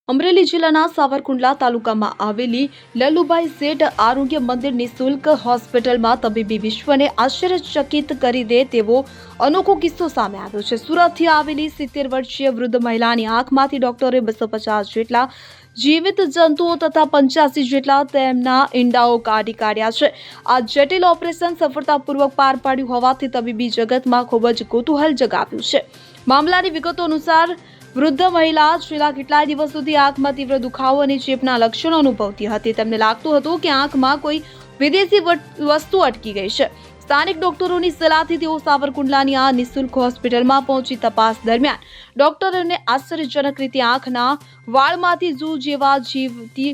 અમરેલી જિલ્લાના સાવરકુંડલા તાલુકામાં આવેલી લલુભાઈ શેઠ આરોગ્ય મંદિર નિઃશુલ્ક હોસ્પિટલમાં તબીબી વિશ્વને આશ્ચર્યચકિત કરી દે તેવો અનોખો કિસ્સો સામે આવ્યો છે। સુરતથી આવેલી 70 વર્ષીય વૃદ્ધ મહિલાની આંખમાંથી ડોક્ટરે 250 જેટલા જીવિત જંતુઓ તથા 85 જેટલા તેમના ઈંડાઓ કાઢી કાઢ્યા છે। આ જટિલ ઓપરેશન સફળતાપૂર્વક પાર પાડ્યું હોવાથી તબીબી જગતમાં ખૂબ જ કૌતૂહલ જગાવ્યું છે। મામલાની વિગતો અનુસાર વૃદ્ધ મહિલા છેલ્લા કેટલાય દિવસોથી આંખમાં તીવ્ર દુખાવો અને ચેપના લક્ષણો અનુભવતી હતી। તેમને લાગતું હતું કે આંખમાં કોઈ વિદેશી વસ્તુ અટકી ગઈ છે। સ્થાનિક ડોક્ટરોની સલાહથી તેઓ સાવરકુંડલાની આ નિઃશુલ્ક હોસ્પિટલમાં પહોંચી તપાસ દરમિયાન ડોક્ટરોને આશ્ચર્યજનક રીતે આંખના વાળમાંથી ઝૂ જેવા જીવતી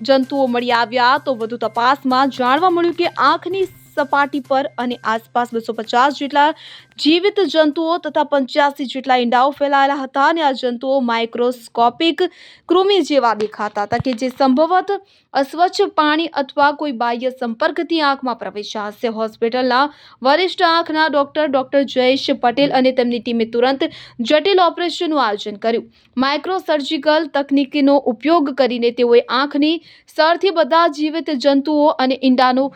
જંતુઓ મળી આવ્યા। તો વધુ તપાસમાં જાણવા મળ્યું કે આંખની સપાટી પર અને આસપાસ 250 જેટલા જીવિત જંતુઓ તથા 85 જેટલા ઈંડાઓ ફેલાયેલા હતા અને આ જંતુઓ માઇક્રોસ્કોપિક કૃમિ જેવા દેખાતા હતા કે જે સંભવત અસ્વચ્છ પાણી અથવા કોઈ બાહ્ય સંપર્કથી આંખમાં પ્રવેશ્યા હશે। હોસ્પિટલના વરિષ્ઠ આંખના ડોક્ટર જયેશ પટેલ અને તેમની ટીમે તુરંત જટિલ ઓપરેશનનું આયોજન કર્યું। માઇક્રો સર્જિકલ તકનીકનો ઉપયોગ કરીને તેઓએ આંખની સળથી બધા જીવિત જંતુઓ અને ઈંડાનો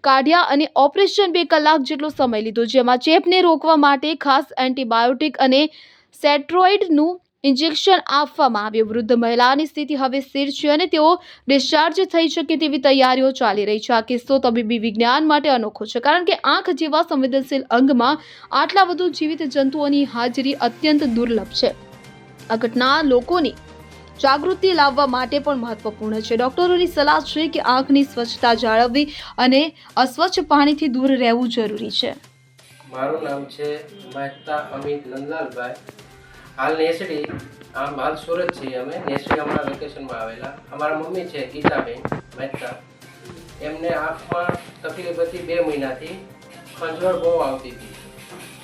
કાઢ્યા અને ઓપરેશન 2 કલાક જેટલો સમય લીધો, જેમાં ચેપને રોકવા માટે ખાસ એન્ટીબાયોટિક અને સ્ટેરોઇડનું ઇન્જેક્શન આપવામાં આવ્યું। વૃદ્ધ મહિલાની સ્થિતિ હવે સ્થિર છે અને તેઓ ડિસ્ચાર્જ થઈ શકે તેવી તૈયારીઓ ચાલી રહી છે। આ કિસ્સો તબીબી વિજ્ઞાન માટે અનોખો છે, કારણ કે આંખ જેવા સંવેદનશીલ અંગમાં આટલા વધુ જીવિત જંતુઓની હાજરી અત્યંત દુર્લભ છે। આ ઘટના લોકોની જાગૃતિ લાવવા માટે પણ મહત્વપૂર્ણ છે। ડોક્ટરોની સલાહ છે કે આંખની સ્વચ્છતા જાળવવી અને અસ્વચ્છ પાણીથી દૂર રહેવું જરૂરી છે। મારું નામ છે મહેતા અમિત નંદલાલભાઈ। હાલ નેસડી હાલ સુરત છીએ અમે। નેસડી હમણાં વેકેશનમાં આવેલા। અમારા મમ્મી છે ગીતાબેન મહેતા, એમને આંખમાં તકલીફ હતી 2 મહિનાથી, ખંજવળ બહુ આવતી હતી।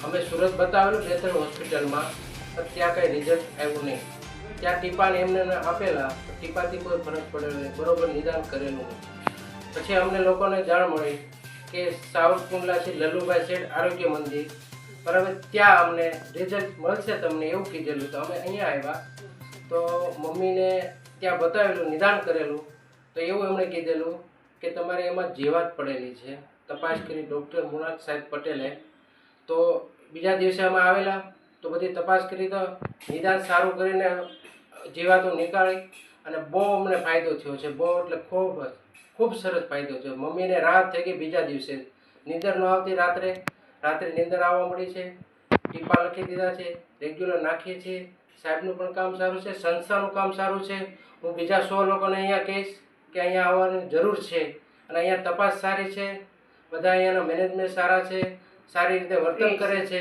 અમે સુરત બતાવેલું 2-3 હોસ્પિટલમાં, ત્યાં કંઈ રિઝલ્ટ આવ્યું નહીં। ત્યાં ટીપાને એમને આપેલા, ટીપાથી કોઈ ફરક પડ્યો નહીં, બરોબર નિદાન કરેલું નહીં। પછી અમને લોકોને જાણ મળી કે સાવરકુંડલા છે લલુભાઈ શેઠ આરોગ્ય મંદિર, બરાબર, ત્યાં અમને રિઝલ્ટ મળશે તમને એવું કીધેલું। તો અમે અહીંયા આવ્યા તો મમ્મીને ત્યાં બતાવેલું, નિદાન કરેલું, તો એવું એમણે કીધેલું કે તમારે એમાં જીવાત પડેલી છે। તપાસ કરી ડૉક્ટર મુનાક સાહેબ પટેલે, તો બીજા દિવસે અમે આવેલા તો બધી તપાસ કરી તો નિદાન સારું કરીને જીવાતો નીકાળી અને બહુ અમને ફાયદો થયો છે। બહુ એટલે ખૂબ સરસ ફાયદો છે। મમ્મીને રાહત થઈ ગઈ। બીજા દિવસે નીંદર ન આવતી, રાત્રે નીંદર આવવા મળી છે। ટીપા લખી દીધા છે, રેગ્યુલર નાખીએ છીએ। સાહેબનું પણ કામ સારું છે, સંસ્થાનું કામ સારું છે। હું બીજા 100 લોકોને અહીંયા કહીશ કે અહીંયા આવવાની જરૂર છે અને અહીંયા તપાસ સારી છે, બધા અહીંયાના મેનેજમેન્ટ સારા છે, સારી રીતે વર્તન કરે છે,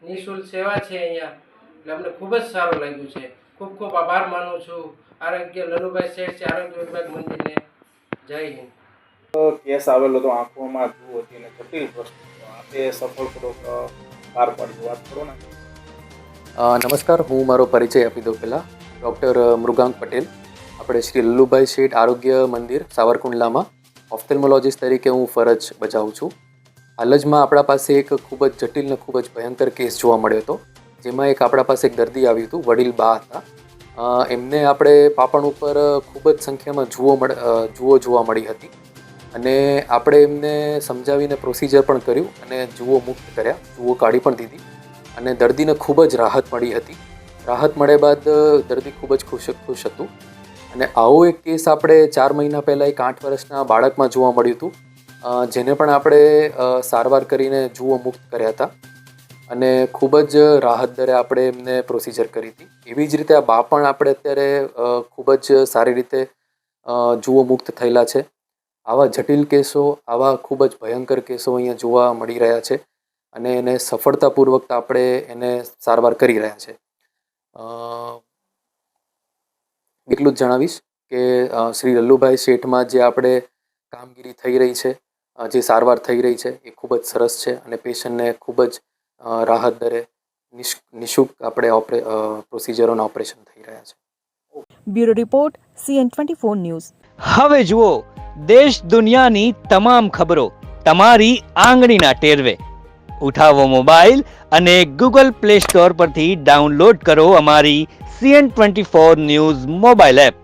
નિઃશુલ્ક સેવા છે અહીંયા, એટલે અમને ખૂબ જ સારું લાગ્યું છે। ખૂબ ખૂબ આભાર માનું છું આરોગ્ય લલુભાઈ શેઠ છે આરોગ્ય વિભાગ મંદિરને। જય હિન્દ। કેસ આવેલો તો આંખોમાં ઝૂ હતી અને જટિલ પ્રશ્ન, આપે સફળપૂર્વક પાર પાડ્યું, વાત કરો ને। નમસ્કાર, હું મારો પરિચય આપી દઉં પહેલાં। ડૉક્ટર મૃગાંક પટેલ, આપણે શ્રી લલુભાઈ શેઠ આરોગ્ય મંદિર સાવરકુંડલામાં ઓફ્થેલ્મોલોજીસ્ટ તરીકે હું ફરજ બજાવું છું। હાલ જમાં આપણા પાસે એક ખૂબ જ જટિલ ને ખૂબ જ ભયંકર કેસ જોવા મળ્યો હતો, જેમાં આપણા પાસે એક દર્દી આવ્યું હતું, વડીલ બા હતા। એમને આપણે પાપણ ઉપર ખૂબ જ સંખ્યામાં જુઓ જોવા મળી હતી અને આપણે એમને સમજાવીને પ્રોસિજર પણ કર્યું અને જુઓ મુક્ત કર્યા, જુઓ કાઢી પણ દીધી અને દર્દીને ખૂબ જ રાહત મળી હતી। રાહત મળ્યા બાદ દર્દી ખૂબ જ ખુશ હતું અને આવો એક કેસ આપણે 4 મહિના પહેલાં એક 8 વર્ષના બાળકમાં જોવા મળ્યું હતું, જેને પણ આપણે સારવાર કરીને જુઓ મુક્ત કર્યા હતા અને ખૂબ જ રાહત દરે આપણે એમને પ્રોસિજર કરી હતી। એવી જ રીતે આ બા પણ આપણે અત્યારે ખૂબ જ સારી રીતે જુઓ મુક્ત થયેલા છે। આવા જટિલ કેસો, આવા ખૂબ જ ભયંકર કેસો અહીંયા જોવા મળી રહ્યા છે અને એને સફળતાપૂર્વક આપણે એને સારવાર કરી રહ્યા છે। એટલું જ જણાવીશ કે શ્રી લલુભાઈ શેઠમાં જે આપણે કામગીરી થઈ રહી છે, જે સારવાર થઈ રહી છે, એ ખૂબ જ સરસ છે અને પેશન્ટને ખૂબ જ રાહત દરે નિઃશુલ્ક આપણે પ્રોસિજરોના ઓપરેશન થઈ રહ્યા છે। Bureau report CN24 news. હવે જુઓ દેશ દુનિયાની તમામ ખબરો તમારી આંગળીના ટેરવે। ઉઠાવો મોબાઈલ અને Google Play Store પરથી ડાઉનલોડ કરો અમારી CN24 ન્યૂઝ મોબાઈલ એપ.